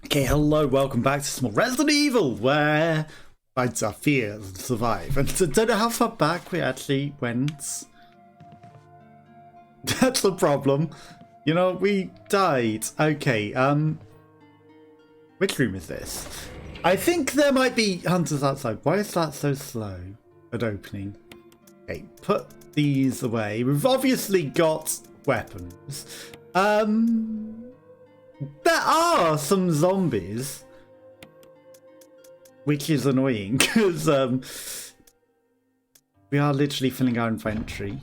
Okay, hello, welcome back to Small Resident Evil, where fights our fears and survive. And I don't know how far back we actually went. That's the problem. You know, we died. Okay, which room is this? I think there might be hunters outside. Why is that so slow at opening? Okay, put these away. We've obviously got weapons. There are some zombies, which is annoying because we are literally filling our inventory.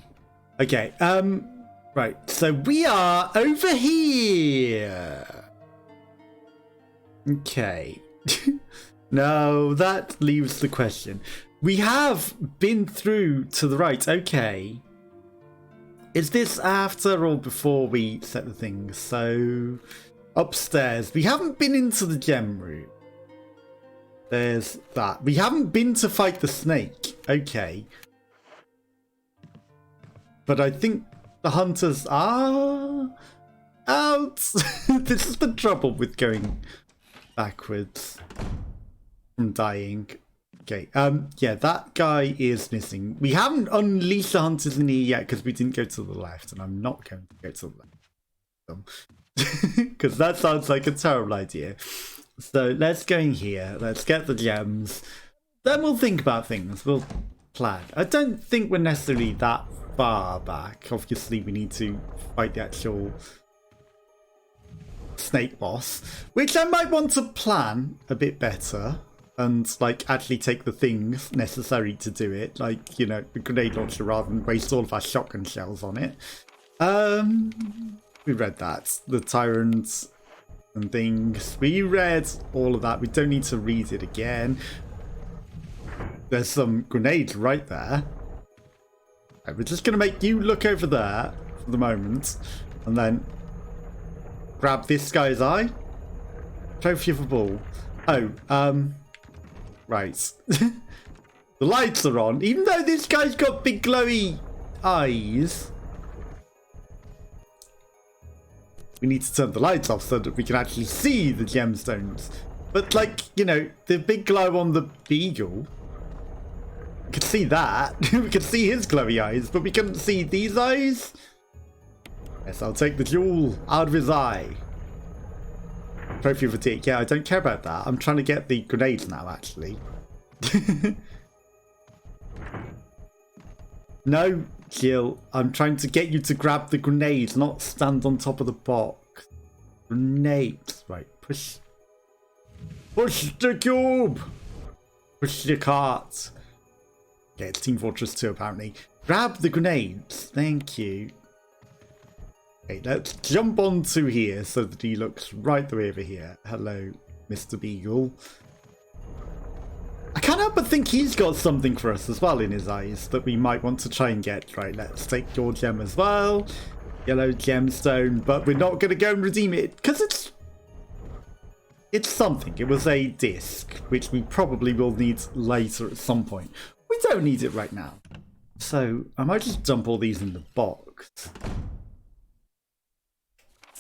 Okay, right, so we are over here. Okay. No, that leaves the question. We have been through to the right. Okay. Is this after or before we set the things? So upstairs. We haven't been into the gem room. There's that. We haven't been to fight the snake. Okay. But I think the hunters are out. This is the trouble with going backwards from dying. Okay, yeah, that guy is missing. We haven't unleashed the hunters in here yet because we didn't go to the left, and I'm not going to go to the left. Because that sounds like a terrible idea. So let's go in here, let's get the gems, then we'll think about things, we'll plan. I don't think we're necessarily that far back. Obviously we need to fight the actual snake boss, which I might want to plan a bit better and like actually take the things necessary to do it, like, you know, the grenade launcher rather than waste all of our shotgun shells on it. We read that, the tyrants and things. We read all of that. We don't need to read it again. There's some grenades right there. Right, we're just going to make you look over there for the moment. And then grab this guy's eye. Trophy of a ball. Oh, right. The lights are on. Even though this guy's got big glowy eyes, we need to turn the lights off so that we can actually see the gemstones. But, like, you know, the big glow on the beagle, we can see that. We can see his glowy eyes, but we couldn't see these eyes. Yes, I'll take the jewel out of his eye. Trophy of a tick. Yeah, I don't care about that. I'm trying to get the grenades now, actually. No, Jill. I'm trying to get you to grab the grenades, not stand on top of the box. Grenades. Right, push. Push the cube! Push the cart. Okay, it's Team Fortress 2, apparently. Grab the grenades. Thank you. Okay, let's jump onto here so that he looks right the way over here. Hello, Mr. Beagle. I can't help but think he's got something for us as well in his eyes that we might want to try and get. Right, let's take your gem as well. Yellow gemstone, but we're not going to go and redeem it because it's something. It was a disc, which we probably will need later at some point. We don't need it right now. So I might just dump all these in the box.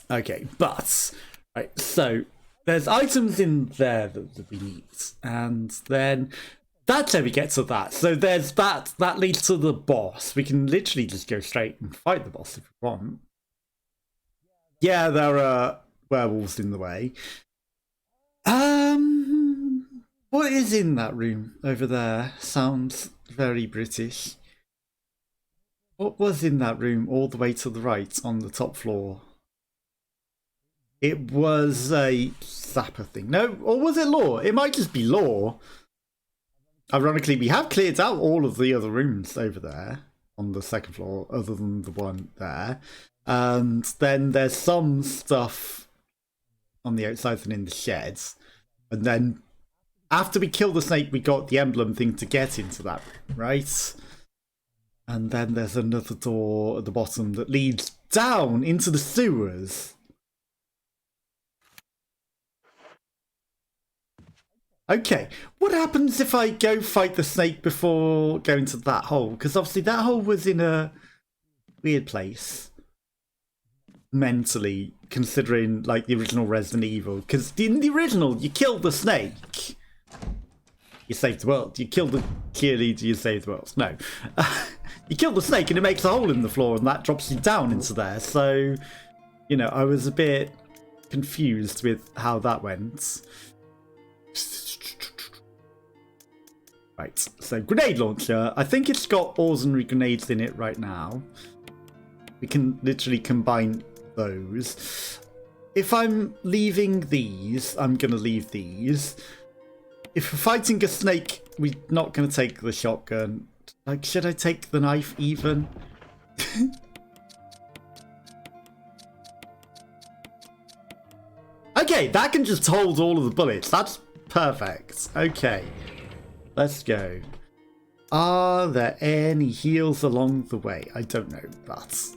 Okay, but, right, so there's items in there that we need, and then that's how we get to that. So there's that leads to the boss. We can literally just go straight and fight the boss if we want. Yeah, there are werewolves in the way. What is in that room over there? Sounds very British. What was in that room all the way to the right on the top floor? It was a zapper thing. No, or was it lore? It might just be lore. Ironically, we have cleared out all of the other rooms over there on the second floor, other than the one there. And then there's some stuff on the outside and in the sheds. And then after we kill the snake, we got the emblem thing to get into that room, right? And then there's another door at the bottom that leads down into the sewers. Okay, what happens if I go fight the snake before going to that hole? Because obviously that hole was in a weird place. mentally, considering like the original Resident Evil. Because in the original, you killed the snake, you saved the world. You killed the cheerleader, you saved the world. No. You kill the snake and it makes a hole in the floor and that drops you down into there. So, you know, I was a bit confused with how that went. Right, so grenade launcher. I think it's got ordinary grenades in it right now. We can literally combine those. If I'm leaving these, I'm going to leave these. If we're fighting a snake, we're not going to take the shotgun. Like, should I take the knife even? Okay, that can just hold all of the bullets. That's perfect. Okay, let's go. Are there any heals along the way? I don't know, but...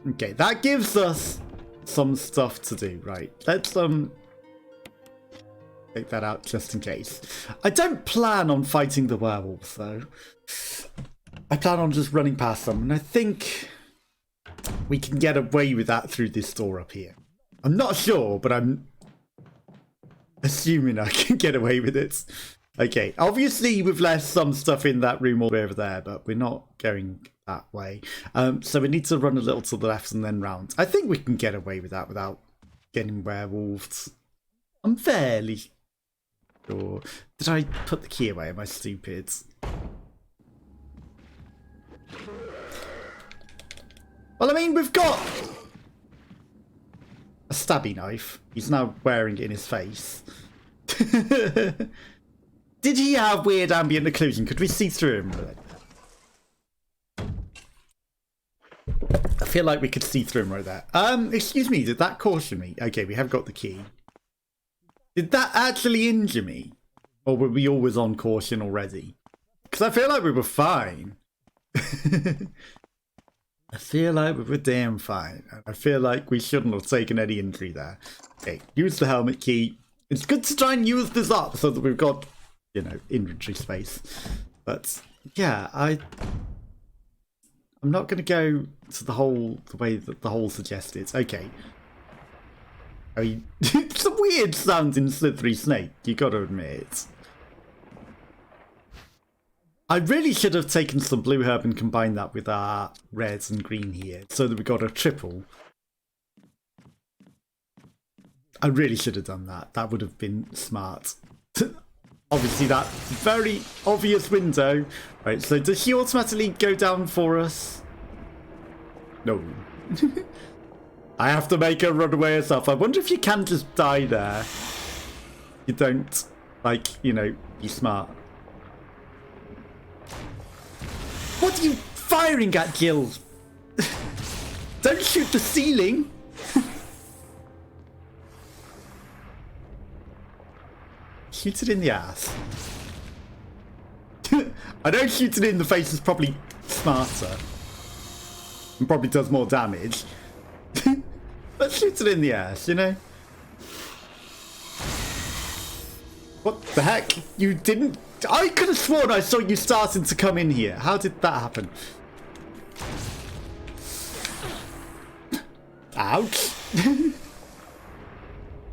Okay, that gives us some stuff to do, right? Let's, take that out just in case. I don't plan on fighting the werewolves, though. I plan on just running past them, and I think we can get away with that through this door up here. I'm not sure, but I'm assuming I can get away with it. Okay, obviously we've left some stuff in that room all the way over there, but we're not going that way. So we need to run a little to the left and then round. I think we can get away with that without getting werewolves. I'm fairly sure. Did I put the key away? Am I stupid? Well, I mean, we've got a stabby knife. He's now wearing it in his face. Did he have weird ambient occlusion? Could we see through him? I feel like we could see through him right there. Excuse me, did that caution me? Okay, we have got the key. Did that actually injure me? Or were we always on caution already? Because I feel like we were fine. I feel like we were damn fine. I feel like we shouldn't have taken any injury there. Okay, use the helmet key. It's good to try and use this up so that we've got, you know, inventory space. But yeah, I'm not going to go to the hole the way that the hole suggested. Okay. I mean, it's a weird sounding slithery snake, you got to admit. I really should have taken some blue herb and combined that with our reds and green here, so that we got a triple. I really should have done that. That would have been smart. Obviously, that very obvious window. Right, so does she automatically go down for us? No. I have to make her run away herself. I wonder if you can just die there. You don't, like, you know, be smart. What are you firing at, Jill? Don't shoot the ceiling. Shoot it in the ass. I know shooting it in the face is probably smarter. And probably does more damage. But shoot it in the ass, you know? What the heck? You didn't... I could have sworn I saw you starting to come in here. How did that happen? Ouch.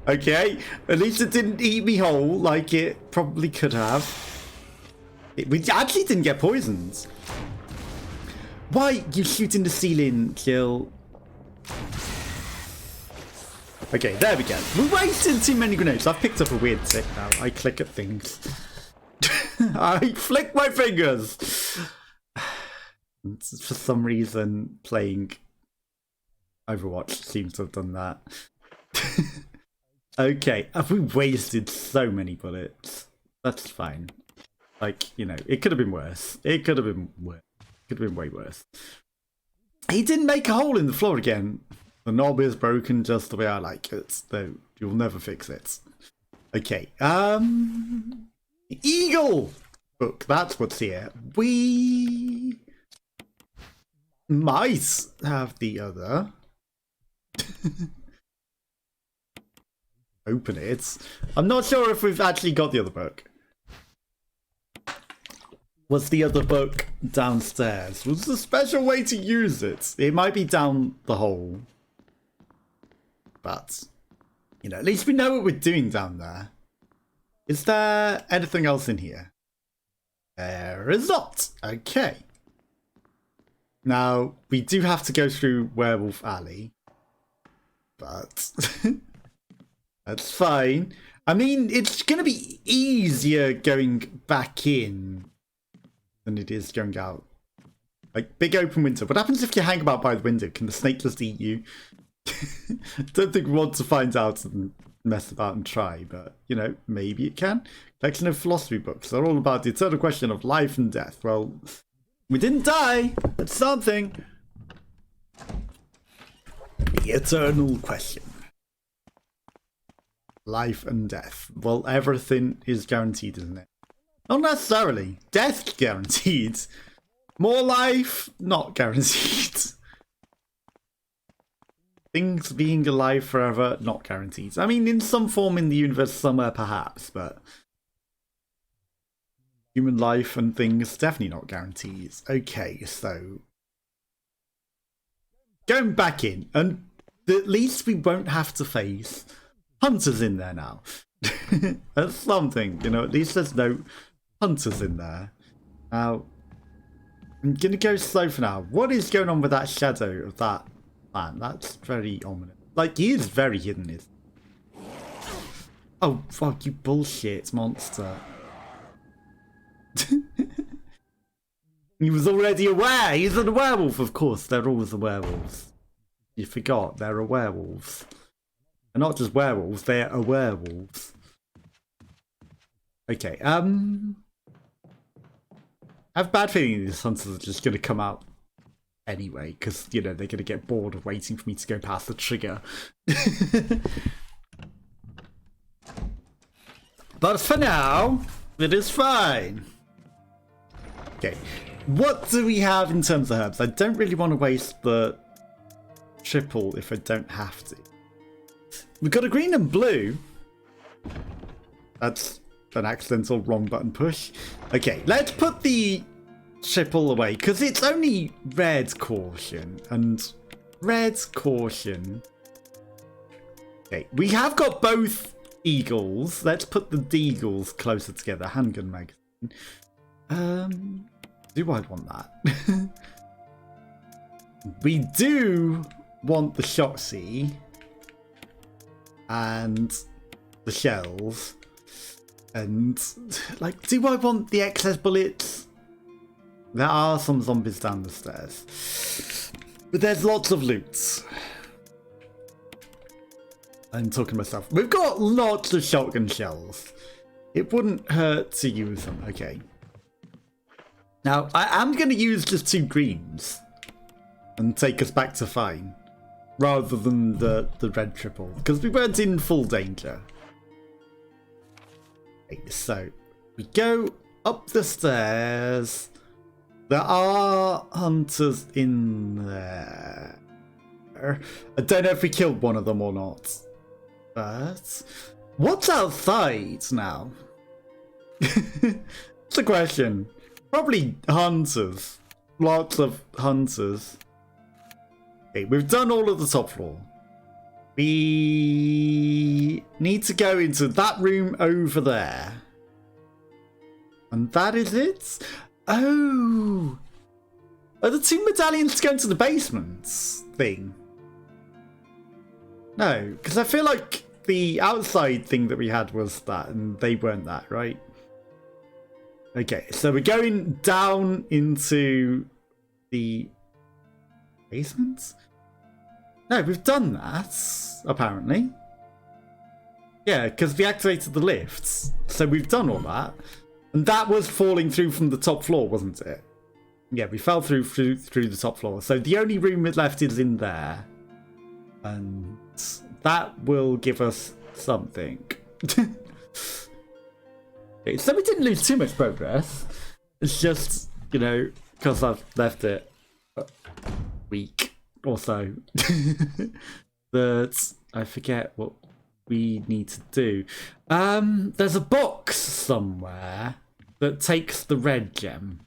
Okay, at least it didn't eat me whole like it probably could have. We actually didn't get poisoned. Why you shooting the ceiling, Jill? Okay, there we go. We're wasting too many grenades. I've picked up a weird tick now. I click at things. I flick my fingers. For some reason, playing Overwatch seems to have done that. Okay, have we wasted so many bullets? That's fine. Like, you know, it could have been worse. It could have been worse. Could have been way worse. He didn't make a hole in the floor again. The knob is broken just the way I like it. Though you'll never fix it. Okay. Eagle book. That's what's here. We might have the other. Open it. I'm not sure if we've actually got the other book. Was the other book downstairs? Was there a special way to use it? It might be down the hole. But, you know, at least we know what we're doing down there. Is there anything else in here? There is not. Okay. Now, we do have to go through Werewolf Alley. But that's fine. I mean, it's going to be easier going back in than it is going out. Like, big open window. What happens if you hang about by the window? Can the snake just eat you? Don't think we want to find out and mess about and try, but, you know, maybe it can. Collection of philosophy books. They're all about the eternal question of life and death. Well, we didn't die. That's something. The eternal question. Life and death. Well, everything is guaranteed, isn't it? Not necessarily. Death guaranteed. More life, not guaranteed. Things being alive forever, not guaranteed. I mean, in some form in the universe somewhere, perhaps, but human life and things, definitely not guaranteed. Okay, so going back in, and at least we won't have to face hunters in there now. That's something, you know, at least there's no hunters in there. Now, I'm going to go slow for now. What is going on with that shadow of that man? That's very ominous. Like, he is very hidden, is he? Oh, fuck, you bullshit monster. He was already aware. He's a werewolf, of course. They're always the werewolves. You forgot, they're a werewolves. They're not just werewolves, they're a werewolves. Okay, I have a bad feeling these hunters are just going to come out anyway, because, you know, they're going to get bored of waiting for me to go past the trigger. But for now, it is fine. Okay, what do we have in terms of herbs? I don't really want to waste the triple if I don't have to. We've got a green and blue. That's an accidental wrong button push. Okay, let's put the triple away, because it's only red caution, and red caution. Okay, we have got both eagles. Let's put the deagles closer together. Handgun magazine. Do I want that? We do want the Shotzzy and the shells. And, like, do I want the excess bullets? There are some zombies down the stairs. But there's lots of loot. I'm talking to myself. We've got lots of shotgun shells. It wouldn't hurt to use them. Okay. Now, I am going to use just 2 greens. And take us back to fine. Rather than the red triple. Because we weren't in full danger. Okay, so, we go up the stairs. There are hunters in there. I don't know if we killed one of them or not. But what's outside now? It's a question. Probably hunters. Lots of hunters. Okay, we've done all of the top floor. We need to go into that room over there. And that is it? Oh! Are the 2 medallions going to the basement thing? No, because I feel like the outside thing that we had was that, and they weren't that, right? Okay, so we're going down into the basement? No, we've done that, apparently. Yeah, because we activated the lifts. So we've done all that. And that was falling through from the top floor, wasn't it? Yeah, we fell through the top floor. So the only room left is in there. And that will give us something. Okay, so we didn't lose too much progress. It's just, you know, because I've left it a week or so. That I forget what we need to do. There's a box somewhere that takes the red gem.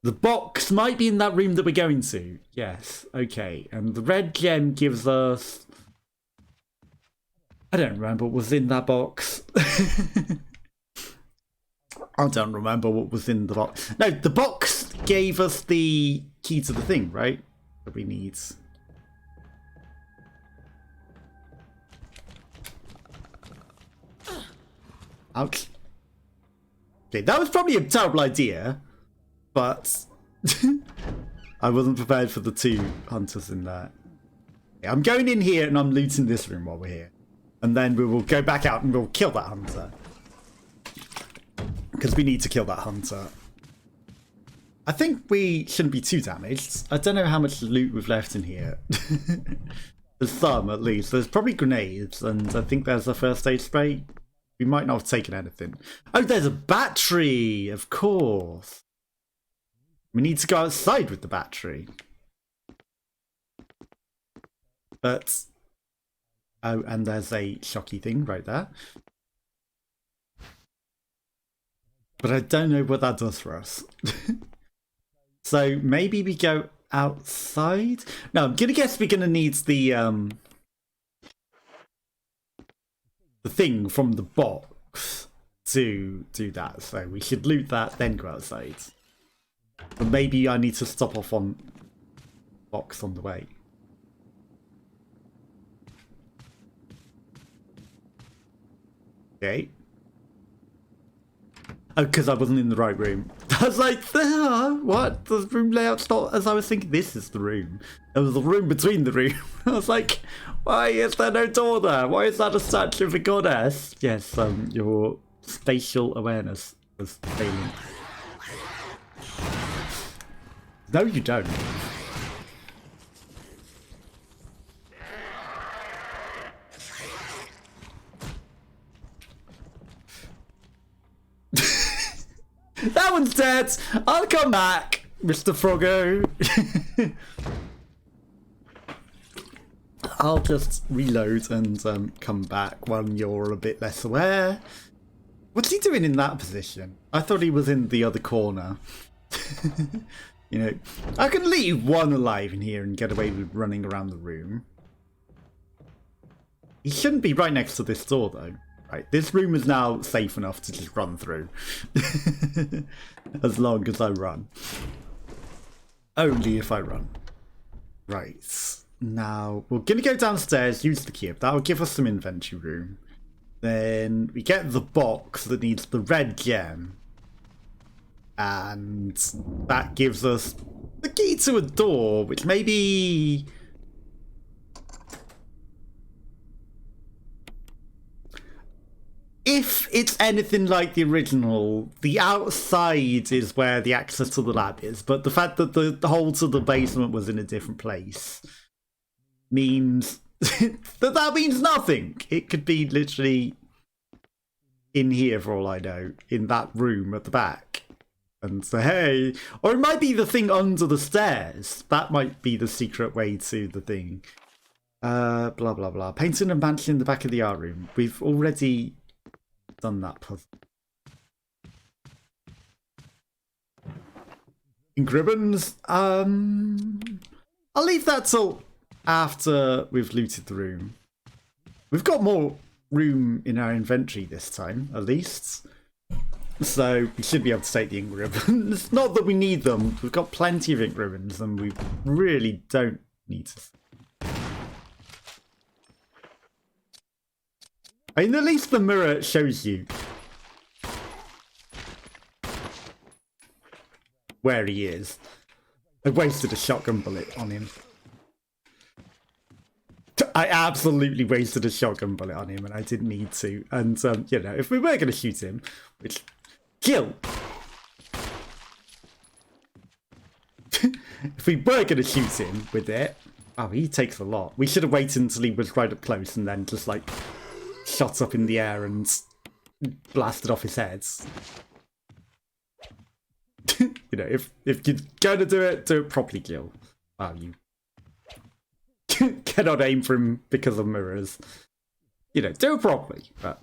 The box might be in that room that we're going to. Yes, okay. And the red gem gives us I don't remember what was in that box. I don't remember what was in the box. No, the box gave us the key to the thing, right? That we need. Ouch. Okay, that was probably a terrible idea, but I wasn't prepared for the 2 hunters in there. Okay, I'm going in here and I'm looting this room while we're here. And then we will go back out and we'll kill that hunter. Because we need to kill that hunter. I think we shouldn't be too damaged. I don't know how much loot we've left in here. There's some, at least. There's probably grenades, and I think there's a first aid spray. We might not have taken anything. Oh, there's a battery! Of course. We need to go outside with the battery. But... oh, and there's a shocky thing right there. But I don't know what that does for us. So maybe we go outside? No, I'm gonna guess we're gonna need the thing from the box to do that. So we should loot that, then go outside. But maybe I need to stop off on box on the way. Okay. Oh, because I wasn't in the right room. I was like, what? The room layout's not as I was thinking. This is the room. There was a room between the room. I was like, why is there no door there? Why is that a statue of a goddess? Yes, your spatial awareness was failing. No, you don't. That one's dead. I'll come back, Mr. Froggo. I'll just reload and come back when you're a bit less aware. What's he doing in that position? I thought he was in the other corner. You know, I can leave one alive in here and get away with running around the room. He shouldn't be right next to this door, though. Right, this room is now safe enough to just run through. As long as I run. Only if I run. Right, now we're going to go downstairs, use the cube. That will give us some inventory room. Then we get the box that needs the red gem. And that gives us the key to a door, which maybe... if it's anything like the original, the outside is where the access to the lab is, but the fact that the hole to the basement was in a different place means that means nothing. It could be literally in here for all I know, in that room at the back. And so, hey, or it might be the thing under the stairs. That might be the secret way to the thing. Blah, blah, blah. Painting a mansion in the back of the art room. We've already... done that puzzle. Ink ribbons. I'll leave that till after we've looted the room. We've got more room in our inventory this time, at least. So we should be able to take the ink ribbons. Not that we need them. We've got plenty of ink ribbons and we really don't need to. I mean, at least the mirror shows you where he is. I wasted a shotgun bullet on him. I absolutely wasted a shotgun bullet on him and I didn't need to. And, you know, if we were going to shoot him, which... kill! If we were going to shoot him with it... oh, he takes a lot. We should have waited until he was right up close and then just, like... shot up in the air and blasted off his head. You know, if you're gonna do it properly, Gil. Wow, you cannot aim for him because of mirrors. You know, do it properly. But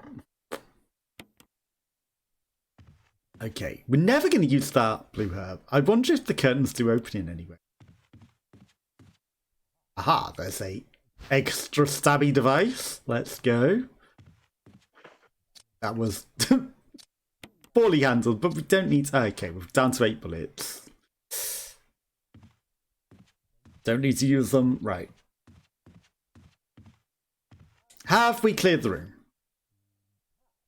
okay, we're never going to use that blue herb. I wonder if the curtains do open in anyway. Aha, there's a extra stabby device. Let's go. That was poorly handled, but we don't need... Okay, we're down to 8 bullets. Don't need to use them. Right. Have we cleared the room?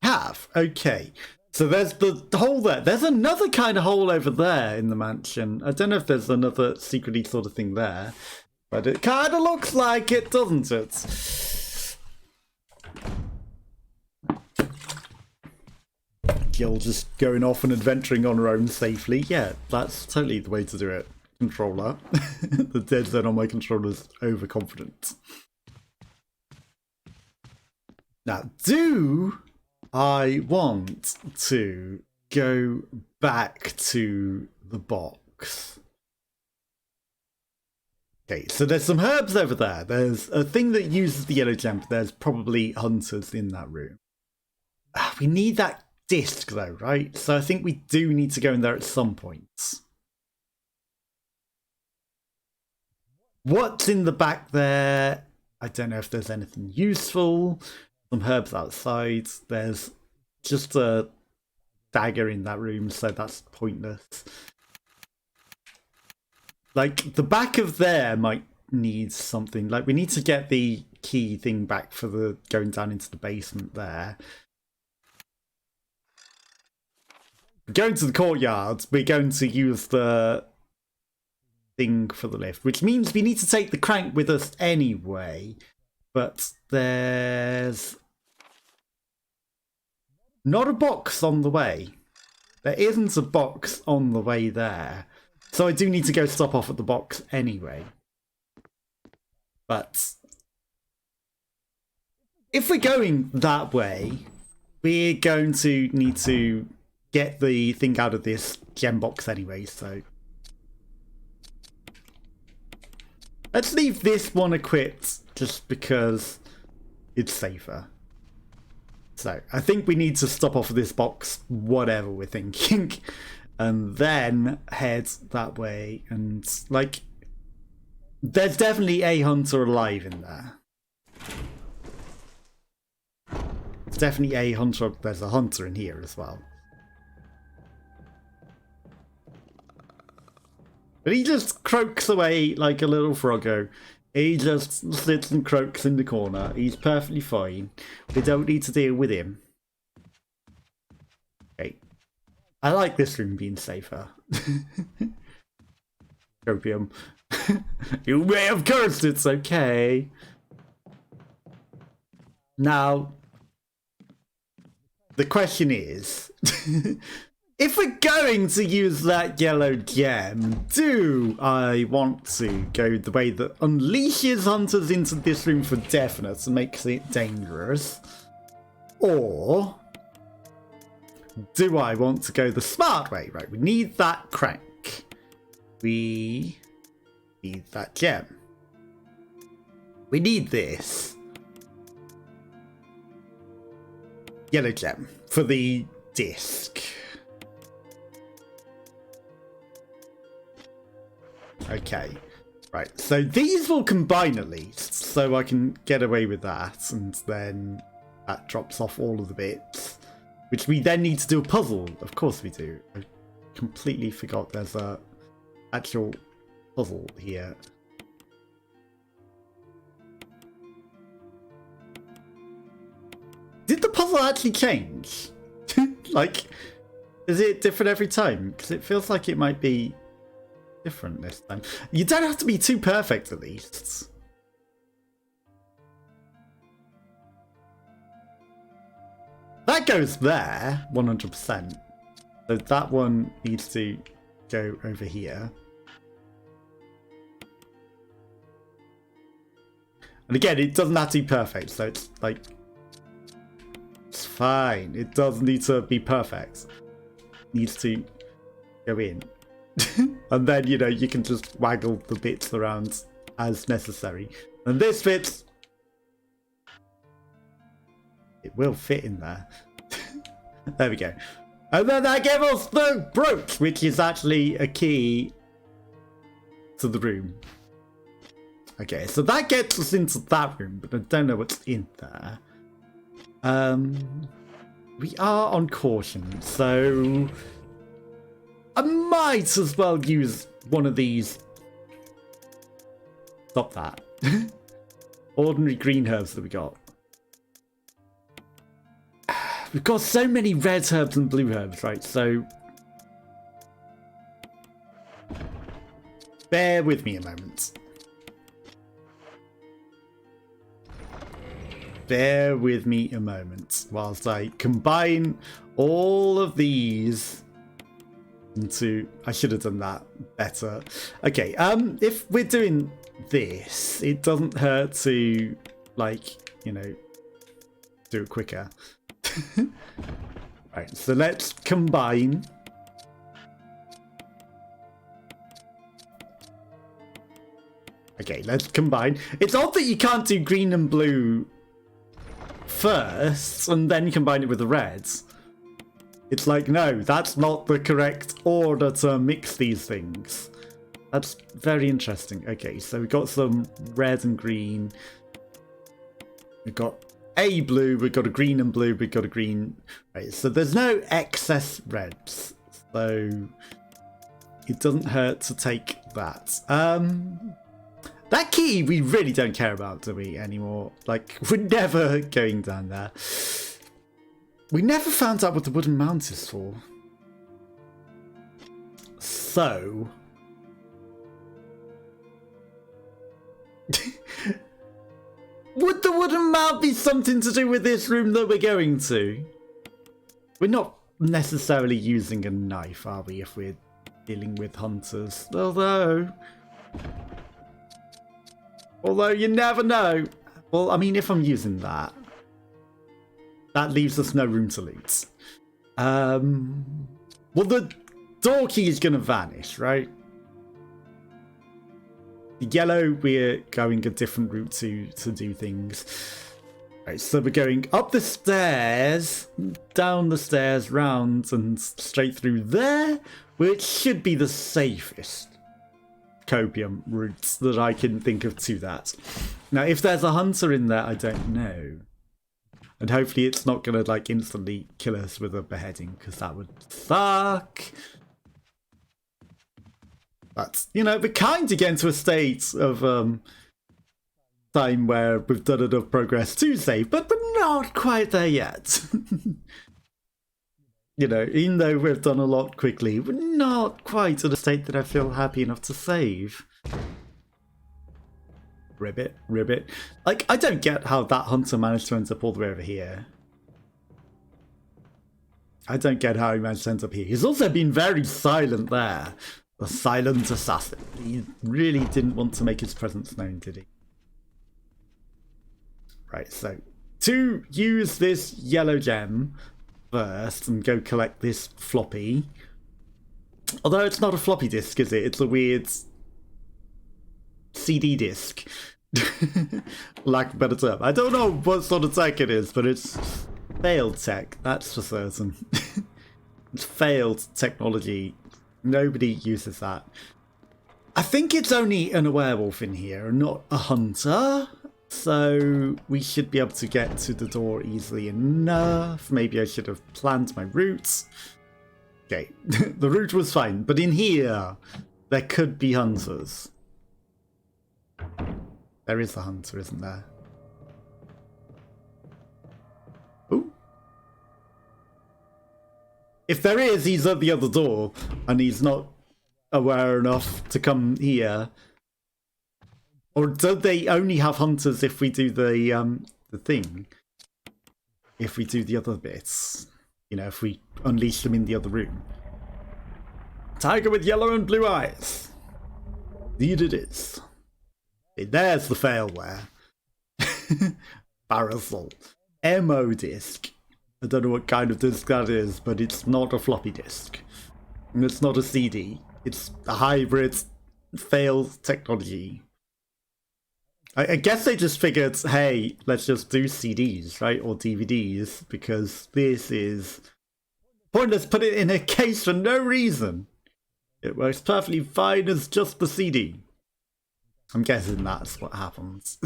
Have. Okay. So there's the hole there. There's another kind of hole over there in the mansion. I don't know if there's another secrety sort of thing there. But it kind of looks like it, doesn't it? Jill just going off and adventuring on her own safely. Yeah, that's totally the way to do it. Controller. The dead zone on my controller's overconfident. Now, do I want to go back to the box? Okay, so there's some herbs over there. There's a thing that uses the yellow gem, but there's probably hunters in that room. We need that disc though, right? So I think we do need to go in there at some point. What's in the back there? I don't know if there's anything useful. Some herbs outside. There's just a dagger in that room, so that's pointless. Like, the back of there might need something. Like, we need to get the key thing back for the going down into the basement there. Going to the courtyard, we're going to use the thing for the lift, which means we need to take the crank with us anyway. But there's not a box on the way. There isn't a box on the way there. So I do need to go stop off at the box anyway. But if we're going that way, we're going to need to get the thing out of this gem box anyway, so let's leave this one equipped just because it's safer. So I think we need to stop off of this box, whatever we're thinking, and then head that way. And like, there's definitely a hunter alive in there. There's definitely a hunter. There's a hunter in here as well. But he just croaks away like a little froggo. He just sits and croaks in the corner. He's perfectly fine. We don't need to deal with him. Okay. I like this room being safer. Opium. You may have cursed, it's okay. Now, the question is... if we're going to use that yellow gem, do I want to go the way that unleashes hunters into this room for definite and makes it dangerous? Or do I want to go the smart way? Right, we need that crank. We need that gem. We need this yellow gem for the disc. Okay, right, so these will combine at least, so I can get away with that, and then that drops off all of the bits, which we then need to do a puzzle. Of course we do. I completely forgot there's a actual puzzle here. Did the puzzle actually change? Like, is it different every time? Because it feels like it might be different this time. You don't have to be too perfect, at least. That goes there, 100%. So that one needs to go over here. And again, it doesn't have to be perfect, so it's like... it's fine. It doesn't need to be perfect. It needs to go in. And then, you know, you can just waggle the bits around as necessary. And this fits. It will fit in there. There we go. And then that gave us the brooch, which is actually a key to the room. Okay, so that gets us into that room, but I don't know what's in there. we are on caution, so I might as well use one of these. Stop that. Ordinary green herbs that we got. We've got so many red herbs and blue herbs, right? So bear with me a moment. Bear with me a moment whilst I combine all of these into... I should have done that better. Okay, if we're doing this, it doesn't hurt to, like, you know, do it quicker. Right, so let's combine. Okay, let's combine. It's odd that you can't do green and blue first and then combine it with the reds. It's like, no, that's not the correct order to mix these things. That's very interesting. Okay, so we've got some red and green. We've got a blue, we've got a green and blue, we've got a green. Right, so there's no excess reds. So it doesn't hurt to take that. That key we really don't care about, do we, anymore? Like, we're never going down there. We never found out what the wooden mount is for. So... would the wooden mount be something to do with this room that we're going to? We're not necessarily using a knife, are we, if we're dealing with hunters? Although you never know. Well, I mean, if I'm using that, that leaves us no room to loot. Well, the door key is going to vanish, right? The yellow, we're going a different route to do things. Right, so we're going up the stairs, down the stairs, round, and straight through there, which should be the safest copium routes that I can think of to that. Now, if there's a hunter in there, I don't know. And hopefully it's not going to, like, instantly kill us with a beheading, because that would suck. But, you know, we're kind of getting to a state of time where we've done enough progress to save, but we're not quite there yet. You know, even though we've done a lot quickly, we're not quite at a state that I feel happy enough to save. Ribbit, ribbit. Like, I don't get how that hunter managed to end up all the way over here. I don't get how he managed to end up here. He's also been very silent there. The silent assassin. He really didn't want to make his presence known, did he? Right, so to use this yellow gem first and go collect this floppy. Although it's not a floppy disk, is it? It's a weird CD disk. Lack of a better term. I don't know what sort of tech it is, but it's failed tech, that's for certain. It's failed technology. Nobody uses that. I think it's only a werewolf in here and not a hunter. So we should be able to get to the door easily enough. Maybe I should have planned my routes. Okay, the route was fine. But in here, there could be hunters. There is a hunter, isn't there? Ooh. If there is, he's at the other door, and he's not aware enough to come here. Or do they only have hunters if we do the thing? If we do the other bits? You know, if we unleash them in the other room. Tiger with yellow and blue eyes. Indeed it is. Hey, there's the failware. Parasol. MO disc. I don't know what kind of disc that is, but it's not a floppy disk. And it's not a CD. It's a hybrid failed technology. I guess they just figured, hey, let's just do CDs, right? Or DVDs, because this is pointless. Put it in a case for no reason. It works perfectly fine as just the CD. I'm guessing that's what happens.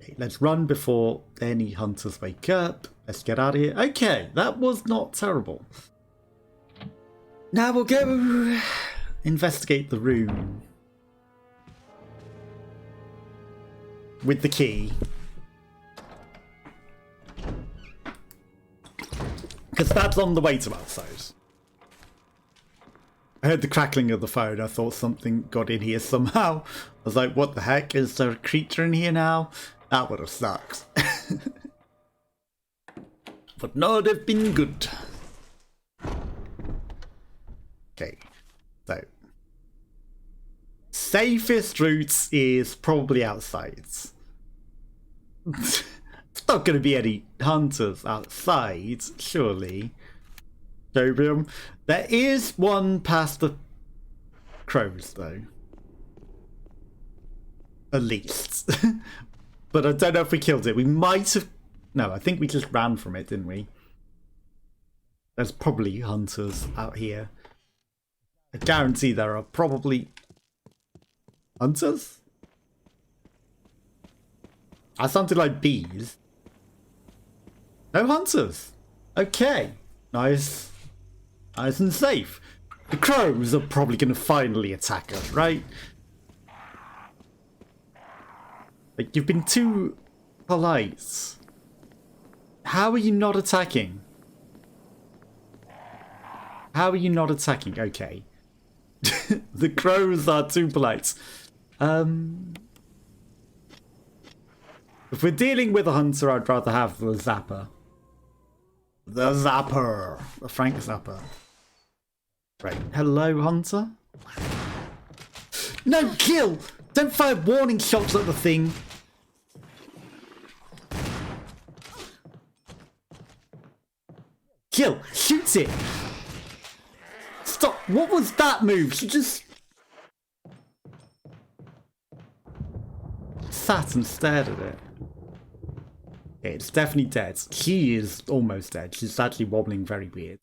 Okay, let's run before any hunters wake up. Let's get out of here. Okay, that was not terrible. Now we'll go investigate the room with the key. Because that's on the way to outside. I heard the crackling of the phone. I thought something got in here somehow. I was like, what the heck? Is there a creature in here now? That would have sucked. But no, they've been good. Okay, so safest route is probably outside. It's not going to be any hunters outside, surely. Jovium. There is one past the crows, though. At least. But I don't know if we killed it. We might have... No, I think we just ran from it, didn't we? There's probably hunters out here. I guarantee there are probably... hunters? That sounded like bees. No hunters. Okay. Nice. Nice and safe. The crows are probably going to finally attack us, right? Like, you've been too polite. How are you not attacking? How are you not attacking? Okay. The crows are too polite. If we're dealing with a hunter, I'd rather have the zapper. The zapper. The Frank zapper. Right. Hello, hunter? No, kill! Don't fire warning shots at the thing. Kill! Shoot it! Stop! What was that move? She just... sat and stared at it. Yeah, it's definitely dead. She is almost dead. She's actually wobbling very weird.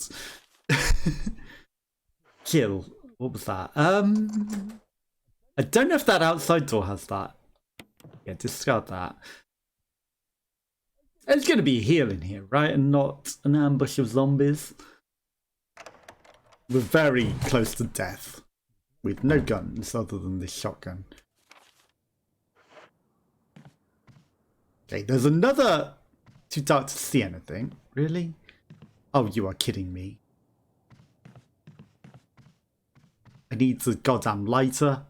Kill. What was that? I don't know if that outside door has that. Yeah, discard that. There's going to be a heal in here, right? And not an ambush of zombies. We're very close to death. With no guns other than this shotgun. Okay, there's another... Too dark to see anything. Really? Oh, you are kidding me. I need the goddamn lighter.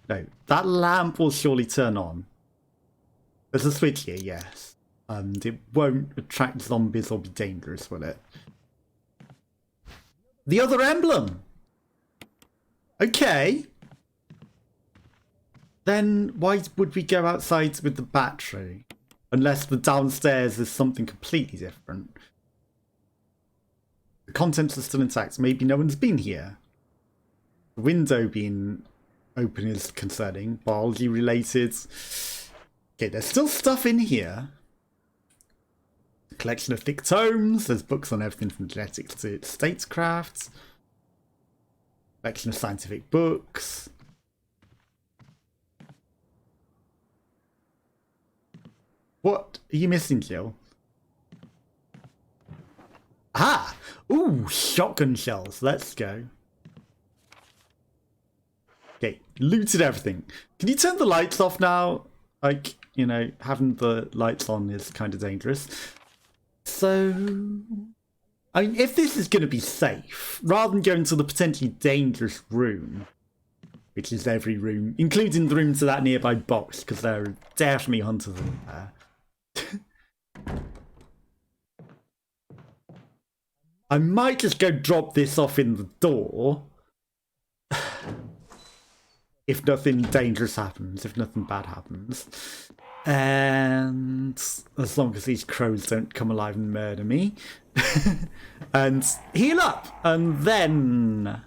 No, that lamp will surely turn on. There's a switch here, yes. And it won't attract zombies or be dangerous, will it? The other emblem! Okay. Then why would we go outside with the battery? Unless the downstairs is something completely different. The contents are still intact. Maybe no one's been here. The window being open is concerning. Biology related. Okay, there's still stuff in here. A collection of thick tomes. There's books on everything from genetics to statecraft. Collection of scientific books. What are you missing, Jill? Ah! Ooh, shotgun shells. Let's go. Okay, looted everything. Can you turn the lights off now? Like, you know, having the lights on is kind of dangerous. So, I mean, if this is going to be safe, rather than going to the potentially dangerous room, which is every room, including the room to that nearby box, because there are definitely hunters in there. I might just go drop this off in the door. If nothing dangerous happens, if nothing bad happens. And as long as these crows don't come alive and murder me. And heal up. And then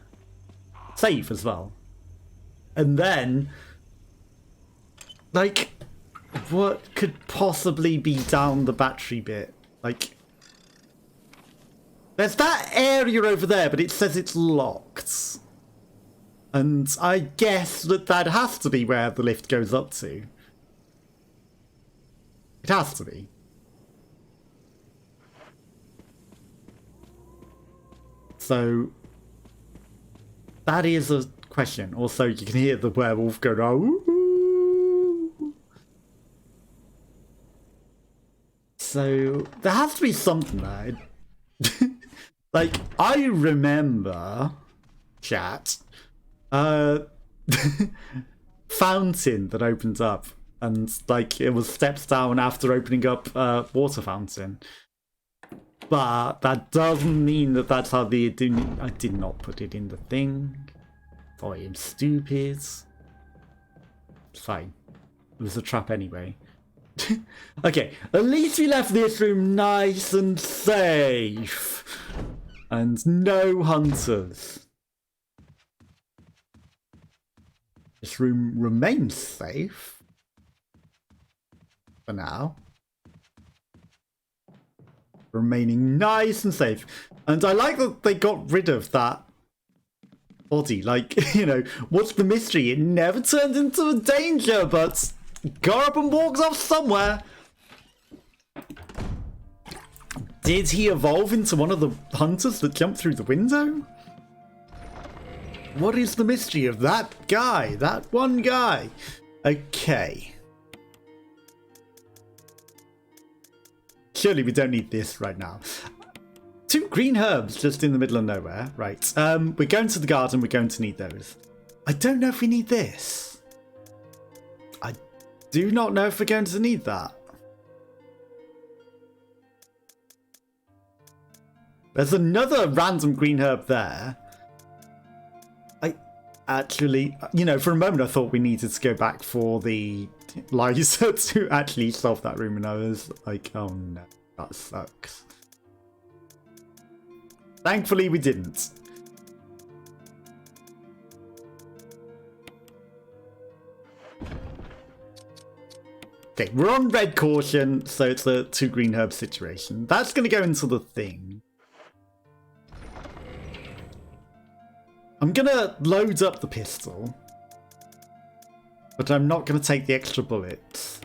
save as well. And then, like, what could possibly be down the battery bit? Like, there's that area over there, but it says it's locked. And I guess that has to be where the lift goes up to. It has to be. So that is a question. Also, you can hear the werewolf go, oh. So there has to be something there. Like, I remember, chat, fountain that opened up, and like it was steps down after opening up water fountain. But that doesn't mean that that's how they do. I did not put it in the thing. I am stupid. It's fine. It was a trap anyway. Okay, at least we left this room nice and safe. And no hunters. This room remains safe. For now. Remaining nice and safe. And I like that they got rid of that body. Like, you know, what's the mystery? It never turned into a danger, but got up and walked off somewhere. Did he evolve into one of the hunters that jumped through the window? What is the mystery of that guy? That one guy? Okay. Surely we don't need this right now. 2 green herbs just in the middle of nowhere. Right. We're going to the garden. We're going to need those. I don't know if we need this. I do not know if we're going to need that. There's another random green herb there. I actually, you know, for a moment I thought we needed to go back for the Liza to actually solve that room, and I was like, oh no, that sucks. Thankfully we didn't. Okay, we're on red caution, so it's a 2 green herb situation. That's going to go into the thing. I'm going to load up the pistol, but I'm not going to take the extra bullets.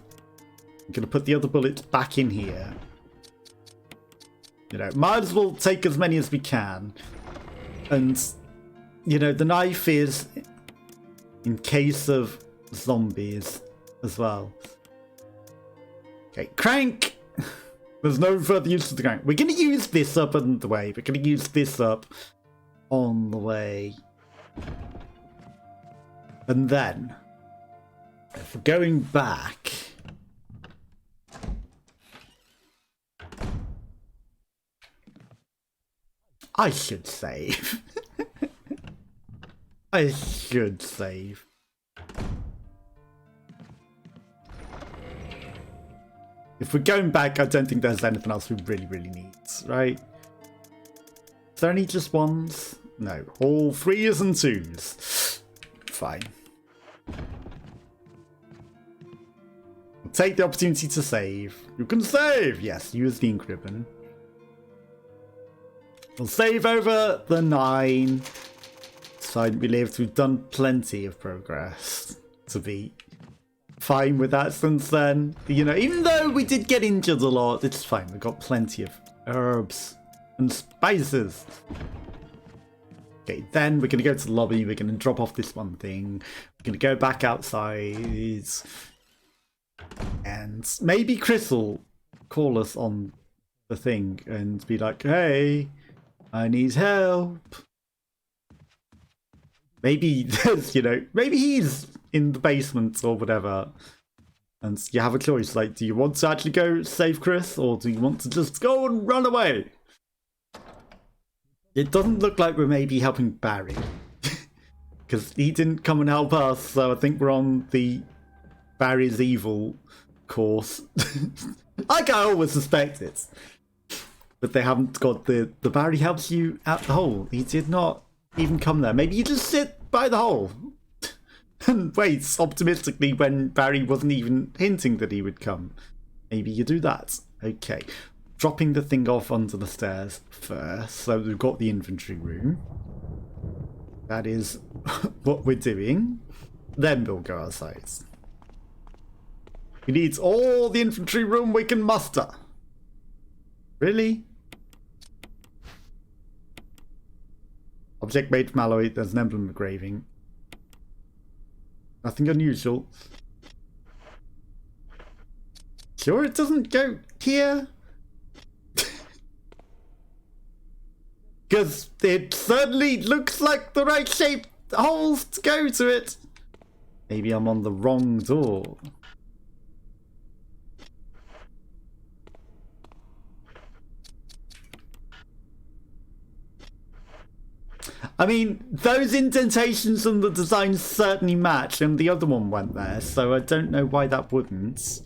I'm going to put the other bullets back in here. You know, might as well take as many as we can. And, you know, the knife is in case of zombies as well. Okay, crank! There's no further use of the crank. We're going to use this up on the way. We're going to use this up on the way. And then, if we're going back, I should save. I should save. If we're going back, I don't think there's anything else we really need, right? Is there any just ones? No, all 3s and 2s. Fine. We'll take the opportunity to save. You can save! Yes, use the ink ribbon. We'll save over the 9. So I believe we've done plenty of progress to be fine with that since then. You know, even though we did get injured a lot, it's fine. We've got plenty of herbs and spices. Okay, then we're going to go to the lobby. We're going to drop off this one thing. We're going to go back outside. And maybe Chris will call us on the thing and be like, hey, I need help. Maybe there's, you know, maybe he's in the basement or whatever. And you have a choice. Like, do you want to actually go save Chris, or do you want to just go and run away? It doesn't look like we're maybe helping Barry. Because he didn't come and help us, so I think we're on the Barry's evil course. Like I always suspected. But they haven't got the Barry helps you out the hole. He did not even come there. Maybe you just sit by the hole. And wait optimistically when Barry wasn't even hinting that he would come. Maybe you do that. Okay. Dropping the thing off onto the stairs first. So we've got the inventory room. That is what we're doing. Then we'll go outside. He needs all the infantry room we can muster. Really? Object made from alloy. There's an emblem engraving. Nothing unusual. Sure it doesn't go here? Because it certainly looks like the right shaped holes to go to it. Maybe I'm on the wrong door. I mean, those indentations on the design certainly match, and the other one went there, so I don't know why that wouldn't.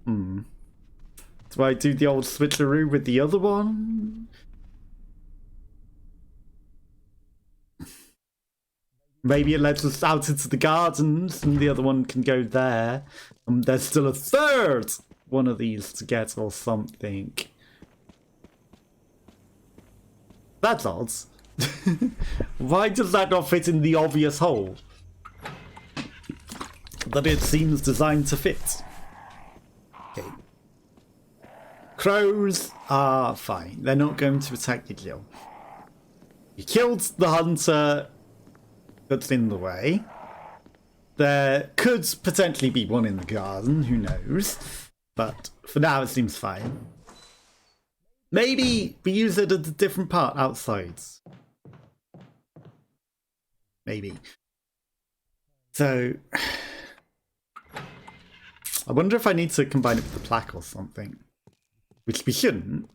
Do I do the old switcheroo with the other one? Maybe it lets us out into the gardens and the other one can go there. And there's still a third one of these to get or something. That's odd. Why does that not fit in the obvious hole that it seems designed to fit? Okay. Crows are fine. They're not going to attack your kill. You killed the hunter that's in the way. There could potentially be one in the garden, who knows? But for now it seems fine. Maybe we use it at a different part outside. Maybe. So I wonder if I need to combine it with the plaque or something. Which we shouldn't.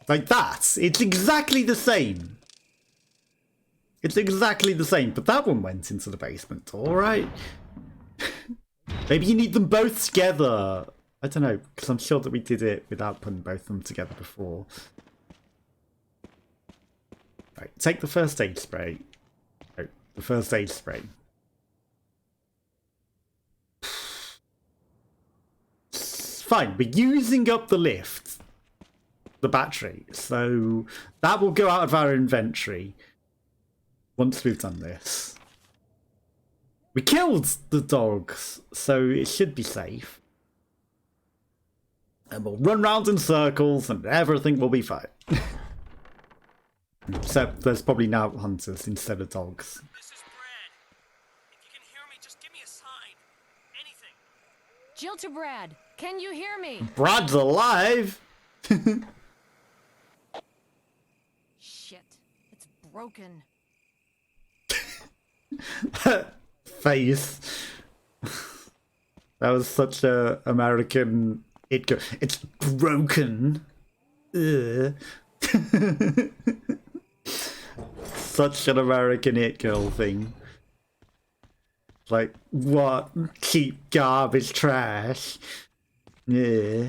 Like that. It's exactly the same. It's exactly the same. But that one went into the basement. Alright. Maybe you need them both together. I don't know. Because I'm sure that we did it without putting both of them together before. Right. Take the first aid spray. Oh, the first aid spray. Fine, we're using up the lift, the battery, so that will go out of our inventory once we've done this. We killed the dogs, so it should be safe. And we'll run round in circles and everything will be fine. Except there's probably now hunters instead of dogs. This is Brad. If you can hear me, just give me a sign. Anything. Jill to Brad. Can you hear me? Brad's alive! Shit. It's broken. Face. That was such a American. It's broken. Ugh. Such an American it girl thing. Like, what? Cheap garbage trash. Yeah.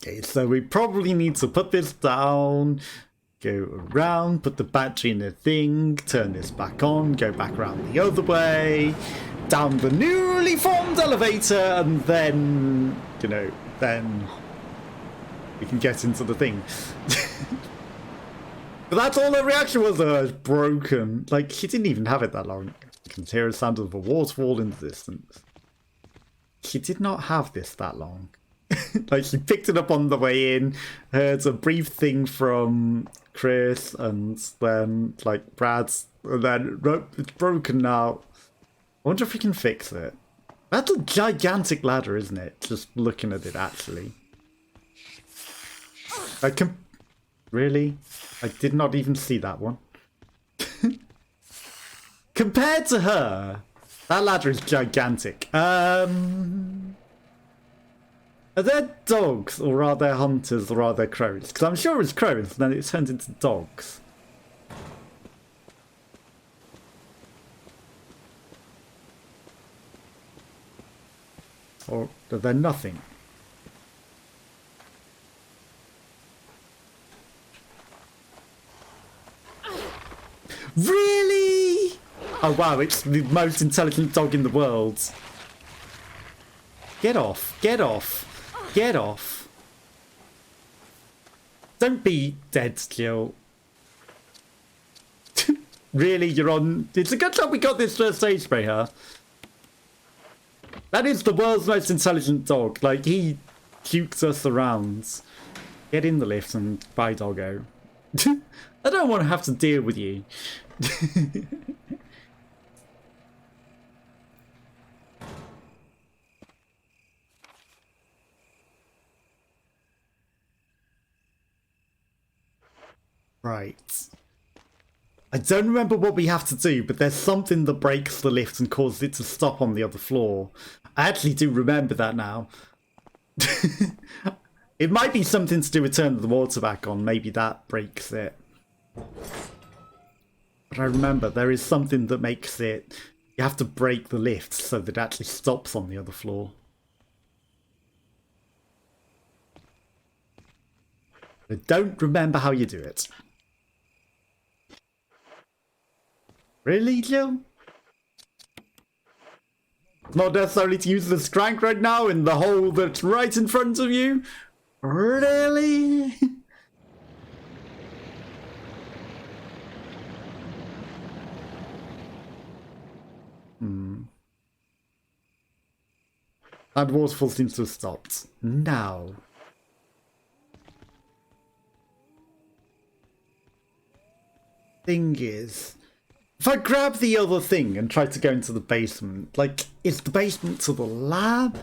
Okay, so we probably need to put this down, go around, put the battery in the thing, turn this back on, go back around the other way, down the newly formed elevator, and then, you know, then we can get into the thing. But that's all the reaction was. It's broken. Like, she didn't even have it that long. You can hear the sound of a waterfall in the distance. She did not have this that long. Like, she picked it up on the way in, heard a brief thing from Chris, and then, like, Brad's, and then it's broken now. I wonder if we can fix it. That's a gigantic ladder, isn't it? Just looking at it, actually. I can... Really? I did not even see that one. Compared to her, that ladder is gigantic. Are there dogs, or are there hunters, or are there crows? Because I'm sure it's crows, and then it turns into dogs. Or are there nothing? Really? Oh wow, it's the most intelligent dog in the world. Get off, get off, get off. Don't be dead, Jill. Really, you're on... It's a good job we got this first aid spray, huh? That is the world's most intelligent dog. Like, he pukes us around. Get in the lift and bye, doggo. I don't want to have to deal with you. Right. I don't remember what we have to do, but there's something that breaks the lift and causes it to stop on the other floor. I actually do remember that now. It might be something to do with turning the water back on. Maybe that breaks it. But I remember there is something that makes it... You have to break the lift so that it actually stops on the other floor. I don't remember how you do it. Really, Jill? Not necessarily to use the strength right now in the hole that's right in front of you? Really? That waterfall seems to have stopped. Now. Thing is... If I grab the other thing and try to go into the basement, like, is the basement to the lab?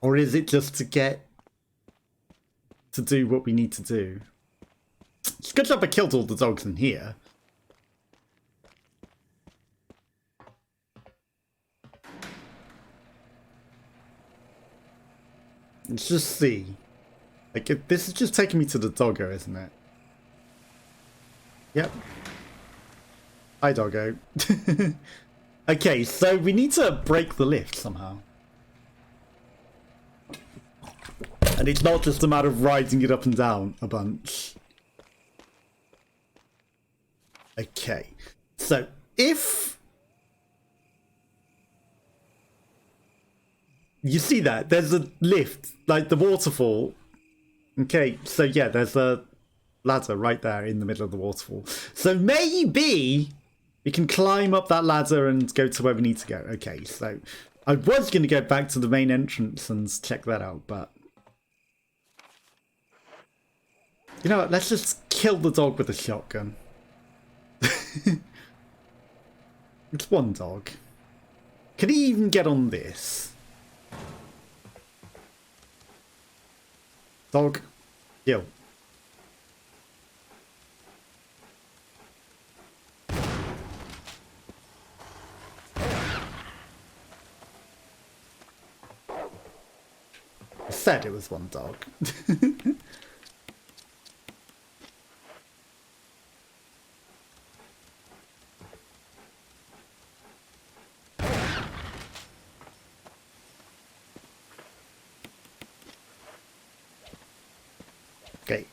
Or is it just to get... to do what we need to do? It's a good job I killed all the dogs in here. Let's just see. Like, this is just taking me to the doggo, isn't it? Yep. Hi, doggo. Okay, so we need to break the lift somehow. And it's not just a matter of riding it up and down a bunch. Okay, so if... You see that? There's a lift, like the waterfall. Okay, so yeah, there's a ladder right there in the middle of the waterfall. So maybe we can climb up that ladder and go to where we need to go. Okay, so I was going to go back to the main entrance and check that out, but... You know what, let's just kill the dog with a shotgun. It's one dog. Can he even get on this? Dog, kill. I said it was one dog. Okay,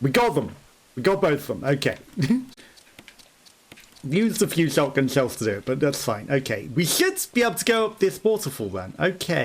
we got them. We got both of them. Okay. Used a few shotgun shells to do it, but that's fine. Okay, we should be able to go up this waterfall then. Okay.